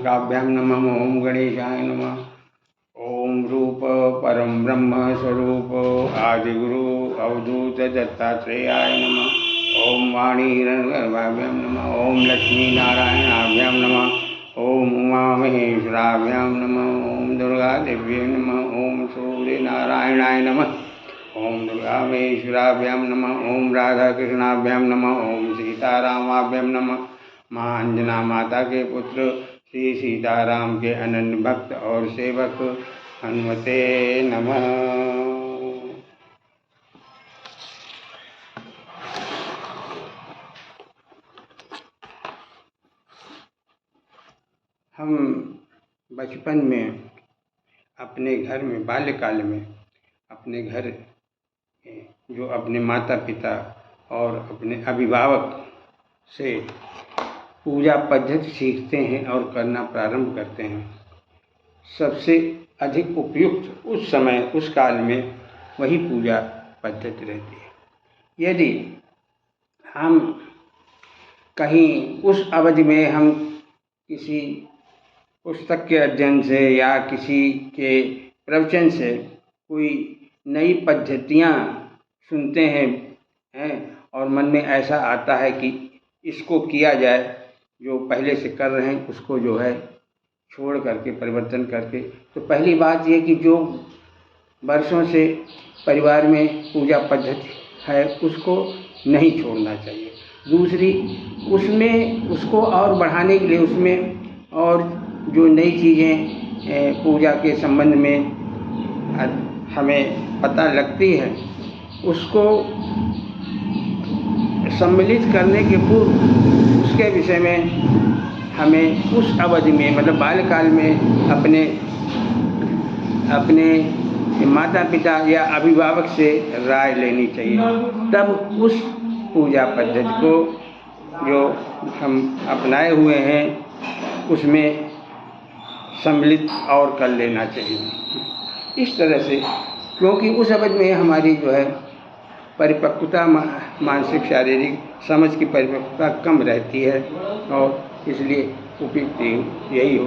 काभ्याम नमः। ओम गणेशाय नमः। ओम रूप परम ब्रह्म स्वरूप आदिगुरु अवधूत दत्तात्रेयाय नमः। ओम वाणी हिरण्यगर्भाभ्यां नमः। ओम लक्ष्मी नारायणाभ्यां नमः। ओम उमा महेश्वराभ्यां नमः। ओम दुर्गा देव्यै नमः। ओम सूर्य नारायणाय नमः। ओम दुर्गा महेश्वराभ्यां नमः। ओम राधा कृष्णाभ्यां नमः। ओम सीतारामाभ्यां नमः। माँ अंजना माता के पुत्र श्री सीताराम के अनन्य भक्त और सेवक हनुमते नमः। हम बचपन में अपने घर में बाल्यकाल में अपने घर जो अपने माता पिता और अपने अभिभावक से पूजा पद्धति सीखते हैं और करना प्रारंभ करते हैं। सबसे अधिक उपयुक्त उस समय उस काल में वही पूजा पद्धति रहती है। यदि हम कहीं उस अवधि में हम किसी पुस्तक के अध्ययन से या किसी के प्रवचन से कोई नई पद्धतियाँ सुनते हैं और मन में ऐसा आता है कि इसको किया जाए, जो पहले से कर रहे हैं उसको जो है छोड़ करके परिवर्तन करके, तो पहली बात ये कि जो वर्षों से परिवार में पूजा पद्धति है उसको नहीं छोड़ना चाहिए। दूसरी, उसमें उसको और बढ़ाने के लिए उसमें और जो नई चीज़ें पूजा के संबंध में हमें पता लगती है उसको सम्मिलित करने के पूर्व उसके विषय में हमें उस अवधि में मतलब बाल्यकाल में अपने माता पिता या अभिभावक से राय लेनी चाहिए। तब उस पूजा पद्धति को जो हम अपनाए हुए हैं उसमें सम्मिलित और कर लेना चाहिए। इस तरह से, क्योंकि उस अवधि में हमारी जो है परिपक्वता मानसिक शारीरिक समझ की परिपक्वता कम रहती है और इसलिए उपयुक्त यही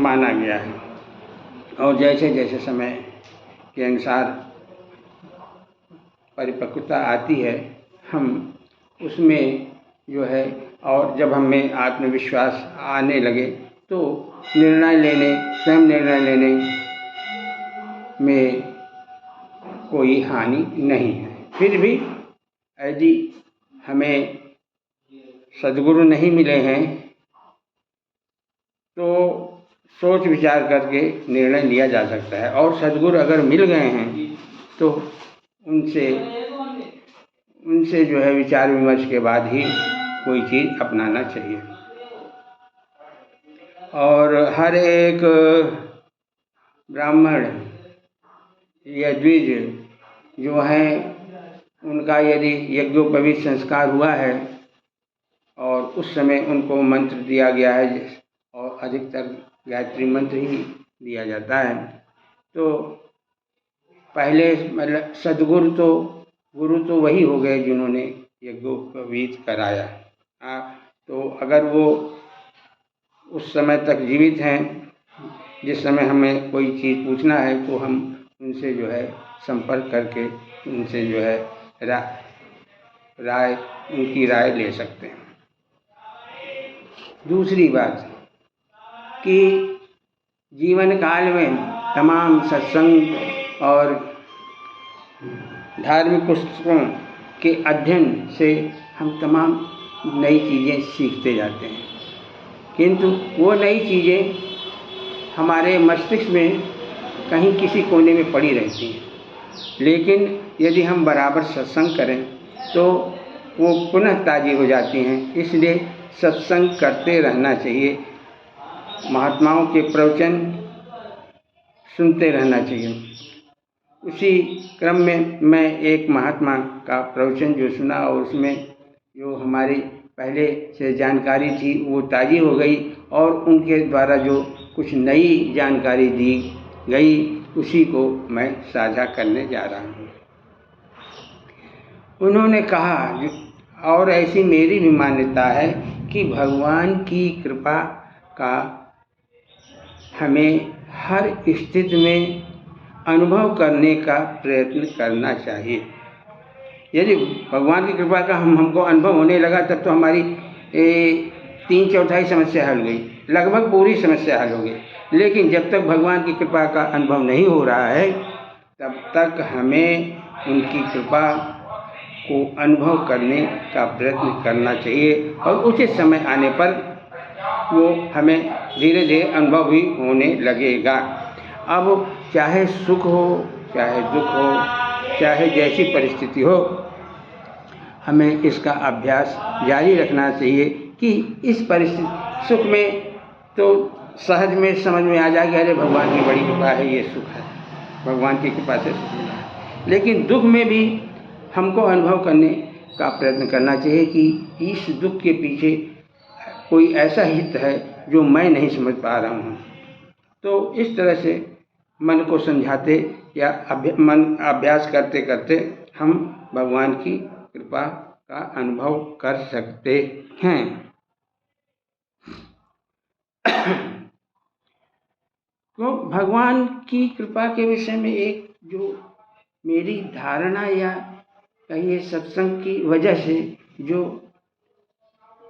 माना गया है। और जैसे जैसे समय के अनुसार परिपक्वता आती है हम उसमें जो है, और जब हमें आत्मविश्वास आने लगे तो स्वयं निर्णय लेने में कोई हानि नहीं है। फिर भी यदि हमें सद्गुरु नहीं मिले हैं तो सोच विचार करके निर्णय लिया जा सकता है, और सद्गुरु अगर मिल गए हैं तो उनसे जो है विचार विमर्श के बाद ही कोई चीज़ अपनाना चाहिए। और हर एक ब्राह्मण या द्विज जो हैं उनका यदि यज्ञोपवीत संस्कार हुआ है और उस समय उनको मंत्र दिया गया है और अधिकतर गायत्री मंत्र ही दिया जाता है, तो पहले मतलब सद्गुरु गुरु तो वही हो गए जिन्होंने यज्ञोपवीत कराया। तो अगर वो उस समय तक जीवित हैं, जिस समय हमें कोई चीज़ पूछना है तो हम उनसे जो है संपर्क करके उनसे जो है उनकी राय ले सकते हैं। दूसरी बात कि जीवन काल में तमाम सत्संग और धार्मिक पुस्तकों के अध्ययन से हम तमाम नई चीज़ें सीखते जाते हैं, किंतु वो नई चीज़ें हमारे मस्तिष्क में कहीं किसी कोने में पड़ी रहती हैं। लेकिन यदि हम बराबर सत्संग करें तो वो पुनः ताज़ी हो जाती हैं। इसलिए सत्संग करते रहना चाहिए, महात्माओं के प्रवचन सुनते रहना चाहिए। उसी क्रम में मैं एक महात्मा का प्रवचन जो सुना और उसमें जो हमारी पहले से जानकारी थी वो ताज़ी हो गई, और उनके द्वारा जो कुछ नई जानकारी दी गई उसी को मैं साझा करने जा रहा हूँ। उन्होंने कहा, और ऐसी मेरी भी मान्यता है कि भगवान की कृपा का हमें हर स्थिति में अनुभव करने का प्रयत्न करना चाहिए। यदि भगवान की कृपा का हमको अनुभव होने लगा तब तो हमारी 3/4 समस्या हल गई, लगभग पूरी समस्या हल हो गई। लेकिन जब तक भगवान की कृपा का अनुभव नहीं हो रहा है तब तक हमें उनकी कृपा को अनुभव करने का प्रयत्न करना चाहिए और उचित समय आने पर वो हमें धीरे धीरे अनुभव भी होने लगेगा। अब चाहे सुख हो, चाहे दुख हो, चाहे जैसी परिस्थिति हो, हमें इसका अभ्यास जारी रखना चाहिए कि इस परिस्थिति सुख में तो सहज में समझ में आ जाएगा, अरे भगवान की बड़ी कृपा है, ये सुख है, भगवान की कृपा से सुख मिला है। लेकिन दुख में भी हमको अनुभव करने का प्रयत्न करना चाहिए कि इस दुख के पीछे कोई ऐसा हित है जो मैं नहीं समझ पा रहा हूँ। तो इस तरह से मन को समझाते या अभ्यास करते करते हम भगवान की कृपा का अनुभव कर सकते हैं। तो भगवान की कृपा के विषय में एक जो मेरी धारणा या कहिए सत्संग की वजह से जो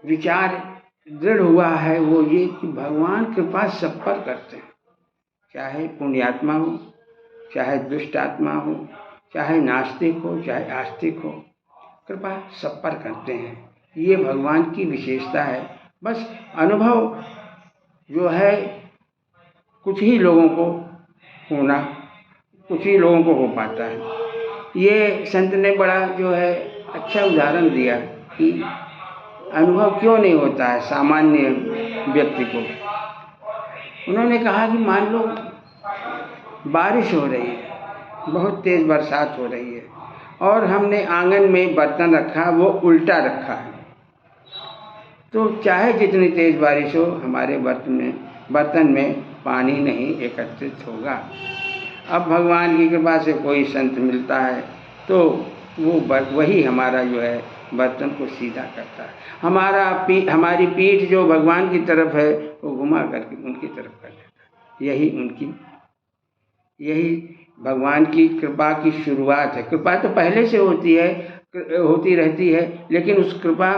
विचार दृढ़ हुआ है वो ये कि भगवान कृपा सब पर करते हैं, चाहे पुण्यात्मा हो, चाहे दुष्ट आत्मा हो, चाहे नास्तिक हो, चाहे आस्तिक हो, कृपा सब पर करते हैं। ये भगवान की विशेषता है। बस अनुभव जो है कुछ ही लोगों को होना, कुछ ही लोगों को हो पाता है। ये संत ने बड़ा जो है अच्छा उदाहरण दिया कि अनुभव क्यों नहीं होता है सामान्य व्यक्ति को। उन्होंने कहा कि मान लो बारिश हो रही है, बहुत तेज़ बरसात हो रही है और हमने आंगन में बर्तन रखा, वो उल्टा रखा है, तो चाहे जितनी तेज़ बारिश हो हमारे बर्तन में पानी नहीं एकत्रित होगा। अब भगवान की कृपा से कोई संत मिलता है तो वो वही हमारा जो है बर्तन को सीधा करता है। हमारी पीठ जो भगवान की तरफ है वो घुमा करके उनकी तरफ कर देता है। यही भगवान की कृपा की शुरुआत है। कृपा तो पहले से होती रहती है, लेकिन उस कृपा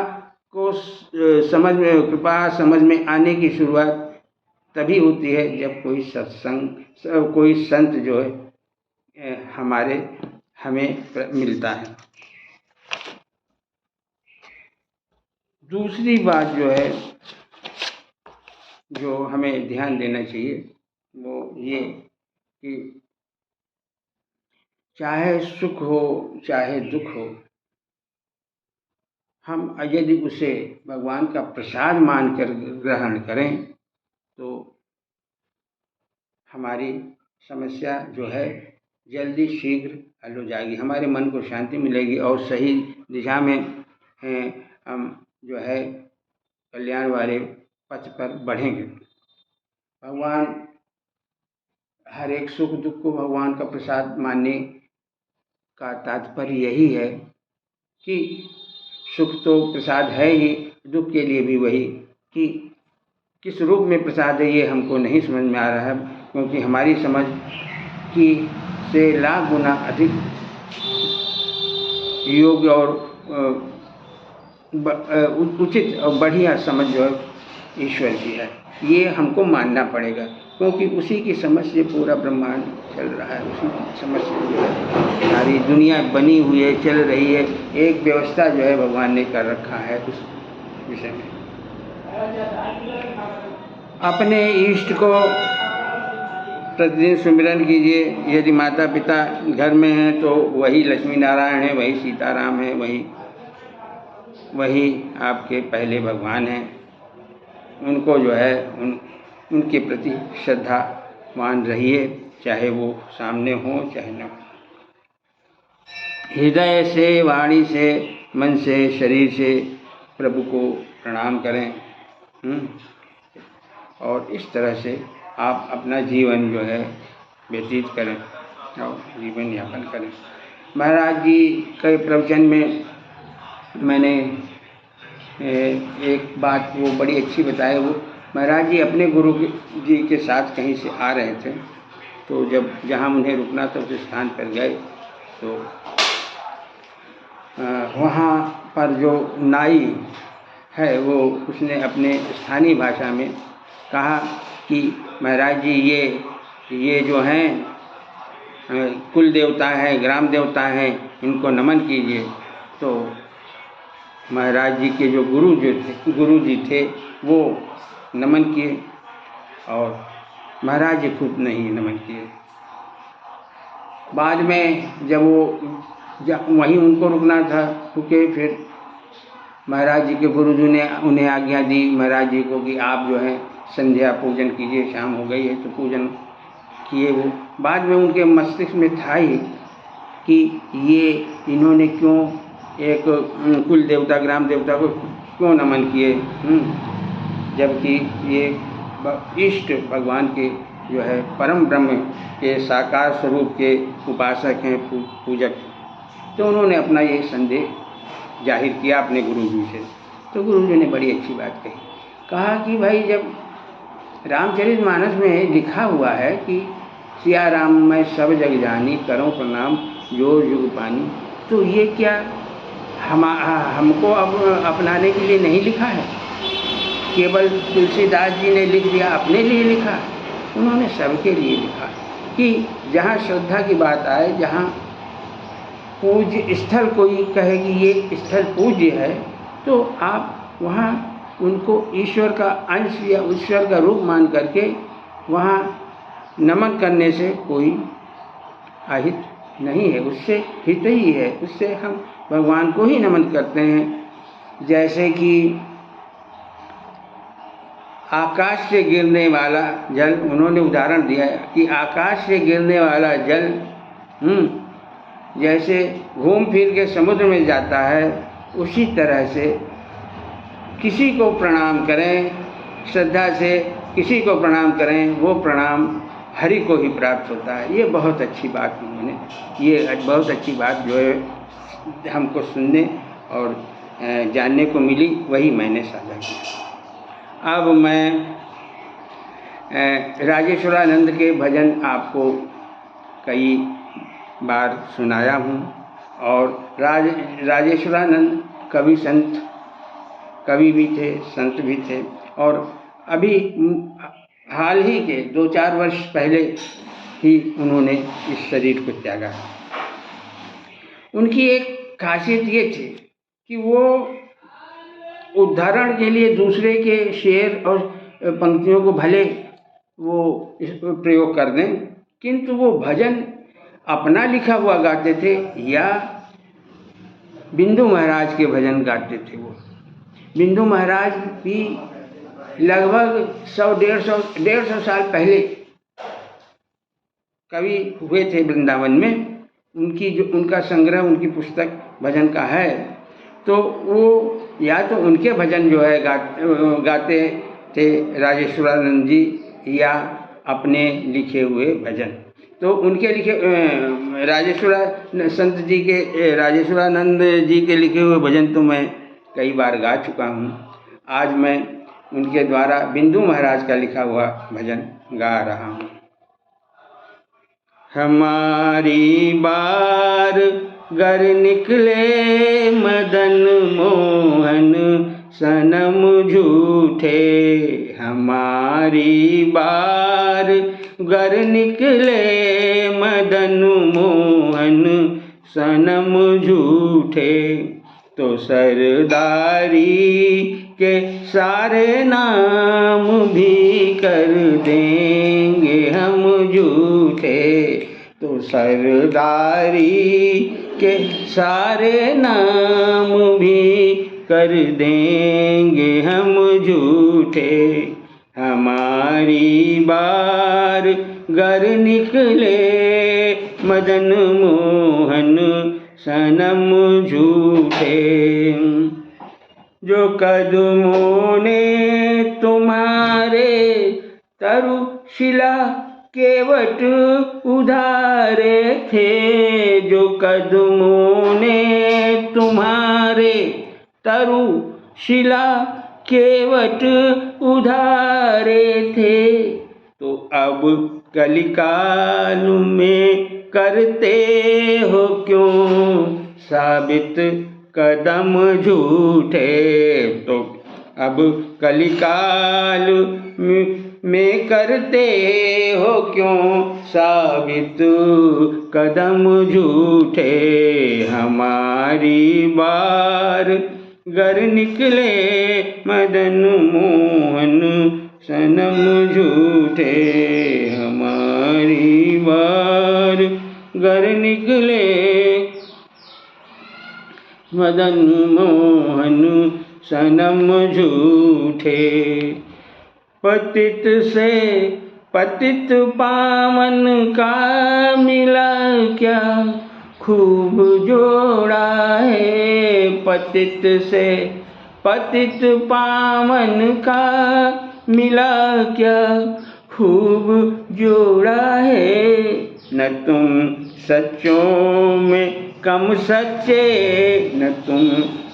को कृपा समझ में आने की शुरुआत तभी होती है जब कोई संत जो है हमें मिलता है। दूसरी बात जो है जो हमें ध्यान देना चाहिए वो ये कि चाहे सुख हो चाहे दुख हो, हम यदि उसे भगवान का प्रसाद मानकर ग्रहण करें तो हमारी समस्या जो है जल्दी शीघ्र हल हो जाएगी, हमारे मन को शांति मिलेगी और सही दिशा में हम जो है कल्याण वाले पथ पर बढ़ेंगे। भगवान हर एक सुख दुख को भगवान का प्रसाद मानने का तात्पर्य यही है कि सुख तो प्रसाद है ही, दुख के लिए भी वही, कि किस रूप में प्रसाद है ये हमको नहीं समझ में आ रहा है, क्योंकि हमारी समझ की से लाख गुना अधिक योग्य और उचित और बढ़िया समझ जो है ईश्वर की है। ये हमको मानना पड़ेगा, क्योंकि उसी की समझ से पूरा ब्रह्मांड चल रहा है, उसी की समझ से जो है सारी दुनिया बनी हुई है, चल रही है। एक व्यवस्था जो है भगवान ने कर रखा है उस विषय में। अपने इष्ट को प्रतिदिन सुमिरन कीजिए। यदि माता पिता घर में हैं तो वही लक्ष्मी नारायण है, वही सीताराम है, वही आपके पहले भगवान हैं। उनको जो है उनके प्रति श्रद्धावान रहिए, चाहे वो सामने हो चाहे न हो। हृदय से, वाणी से, मन से, शरीर से प्रभु को प्रणाम करें और इस तरह से आप अपना जीवन जो है व्यतीत करें और जीवन यापन करें। महाराज जी के प्रवचन में मैंने एक बात वो बड़ी अच्छी बताई, वो महाराज जी अपने जी के साथ कहीं से आ रहे थे, तो जब जहाँ उन्हें रुकना था उस स्थान पर गए तो वहाँ पर जो नाई है वो उसने अपने स्थानीय भाषा में कहा कि महाराज जी ये जो हैं कुल देवता हैं, ग्राम देवता हैं, इनको नमन कीजिए। तो महाराज जी के जो गुरु जी थे वो नमन किए और महाराज जी खुद नहीं नमन किए। बाद में जब वहीं उनको रुकना था, रुके, फिर महाराज जी के गुरुजी ने उन्हें आज्ञा दी महाराज जी को कि आप जो है संध्या पूजन कीजिए, शाम हो गई है। तो पूजन किए वो। बाद में उनके मस्तिष्क में था ही कि ये इन्होंने क्यों एक कुल देवता, ग्राम देवता को क्यों नमन किए, जबकि ये इष्ट भगवान के जो है परम ब्रह्म के साकार स्वरूप के उपासक हैं, पूजक। तो उन्होंने अपना ये संदेह जाहिर किया अपने गुरुजी से। तो गुरुजी ने बड़ी अच्छी बात कही, कहा कि भाई जब रामचरितमानस में लिखा हुआ है कि सिया राम मैं सब जग जानी, करूं प्रणाम जो जुग पानी, तो ये क्या हमको अब अपनाने के लिए नहीं लिखा है, केवल तुलसीदास जी ने लिख दिया, अपने लिए लिखा। उन्होंने सबके लिए लिखा कि जहाँ श्रद्धा की बात आए, जहाँ पूज्य स्थल कोई कहे कि ये स्थल पूज्य है, तो आप वहाँ उनको ईश्वर का अंश या ईश्वर का रूप मान करके वहाँ नमन करने से कोई अहित नहीं है, उससे हित ही है, उससे हम भगवान को ही नमन करते हैं। जैसे कि आकाश से गिरने वाला जल, उन्होंने उदाहरण दिया कि आकाश से गिरने वाला जल जैसे घूम फिर के समुद्र में जाता है, उसी तरह से किसी को प्रणाम करें, श्रद्धा से किसी को प्रणाम करें, वो प्रणाम हरि को ही प्राप्त होता है। ये बहुत अच्छी बात उन्होंने, ये बहुत अच्छी बात जो है हमको सुनने और जानने को मिली, वही मैंने साझा किया। अब मैं राजेश्वरानंद के भजन आपको कई बार सुनाया हूँ और राजेश्वरानंद कवि भी थे, संत भी थे और अभी हाल ही के 2-4 वर्ष पहले ही उन्होंने इस शरीर को त्यागा। उनकी एक खासियत ये थी कि वो उदाहरण के लिए दूसरे के शेर और पंक्तियों को भले वो प्रयोग कर दें, किंतु वो भजन अपना लिखा हुआ गाते थे या बिंदु महाराज के भजन गाते थे। वो बिंदु महाराज भी लगभग 100-150 साल पहले कवि हुए थे वृंदावन में। उनका संग्रह, उनकी पुस्तक भजन का है, तो वो या तो उनके भजन जो है गाते थे राजेश्वरानंद जी, या अपने लिखे हुए भजन। तो उनके लिखे राजेश्वरानंद जी के लिखे हुए भजन तो मैं कई बार गा चुका हूँ। आज मैं उनके द्वारा बिंदु महाराज का लिखा हुआ भजन गा रहा हूँ। हमारी बार गर निकले मदन मोहन सनम झूठे, हमारी बार गर निकले मदन मोहन सनम झूठे, तो सरदारी के सारे नाम भी कर देंगे हम झूठे, तो सरदारी के सारे नाम भी कर देंगे हम झूठे। हमारी बार गर निकले मदन मोहन सनम झूठे, जो कदमों ने तुम्हारे तरु शिला केवट उधारे थे, जो कदमों ने तुम्हारे तरु शिला केवट उधारे थे। तो अब कलिकाल में करते हो क्यों साबित कदम झूठे। तो अब कलिकाल में करते हो क्यों साबित कदम झूठे। हमारी बार गर निकले मदन मोहन सनम झूठे। हमारी बार गर निकले मदन मोहन सनम झूठे। पतित से पतित पावन का मिला क्या खूब जोड़ा है। पतित से पतित पावन का मिला क्या खूब जोड़ा है। न तुम सच्चों में कम सच्चे, न तुम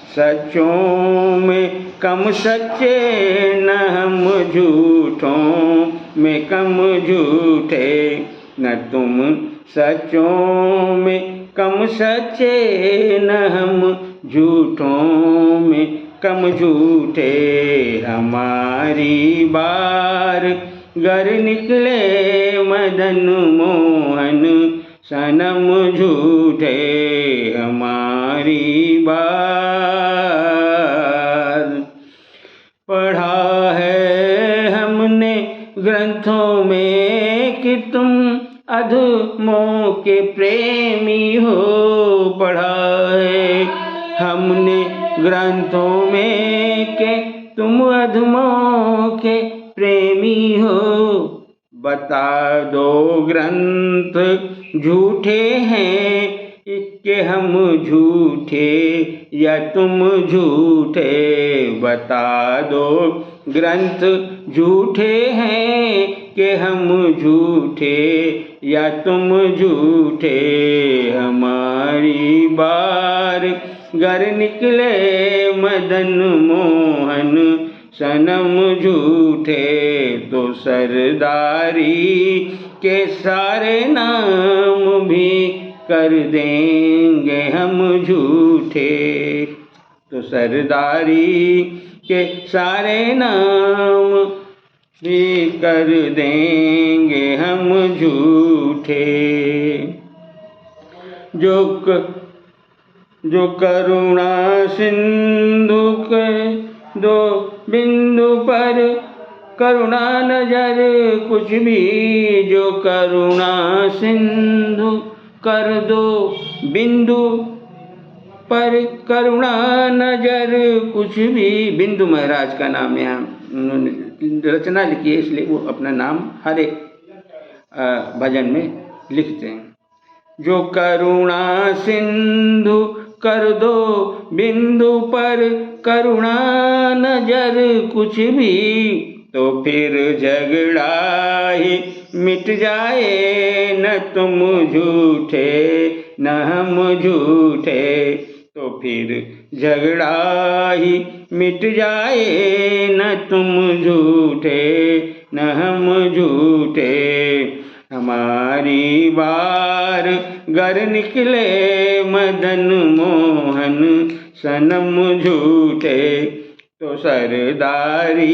सच्चों में कम सच्चे, न हम झूठों में कम झूठे। न तुम सच्चों में कम सच्चे, न हम झूठों में कम झूठे। हमारी बार गर निकले मदन मोहन सनम झूठे। हमारी बार पढ़ा है हमने ग्रंथों में कि तुम अधमों के प्रेमी हो। पढ़ा है हमने ग्रंथों में कि तुम अधमों के प्रेमी हो। बता दो ग्रंथ झूठे हैं कि हम झूठे या तुम झूठे। बता दो ग्रंथ झूठे हैं कि हम झूठे या तुम झूठे। हमारी बार गर निकले मदन मोहन सनम झूठे। तो सरदारी के सारे नाम भी कर देंगे हम झूठे। तो सरदारी के सारे नाम भी कर देंगे हम झूठे। जो करुणा सिंधु के दो बिंदु पर करुणा नजर कुछ भी। जो करुणा सिंधु कर दो बिंदु पर करुणा नजर कुछ भी। बिंदु महाराज का नाम यहाँ उन्होंने रचना लिखी है, इसलिए वो अपना नाम हर एक भजन में लिखते हैं। जो करुणा सिंधु कर दो बिंदु पर करुणा नजर कुछ भी। तो फिर झगड़ा ही मिट जाए न तुम झूठे न हम झूठे। तो फिर झगड़ा ही मिट जाए न तुम झूठे न हम झूठे। हमारी बार गर निकले मदन मोहन सनम झूठे। तो सरदारी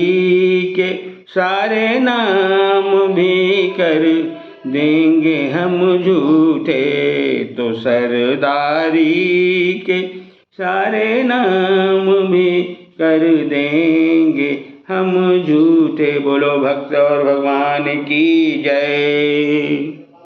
के सारे नाम भी कर देंगे हम झूठे। तो सरदारी के सारे नाम भी कर देंगे हम झूठे। बोलो भक्त और भगवान की जय।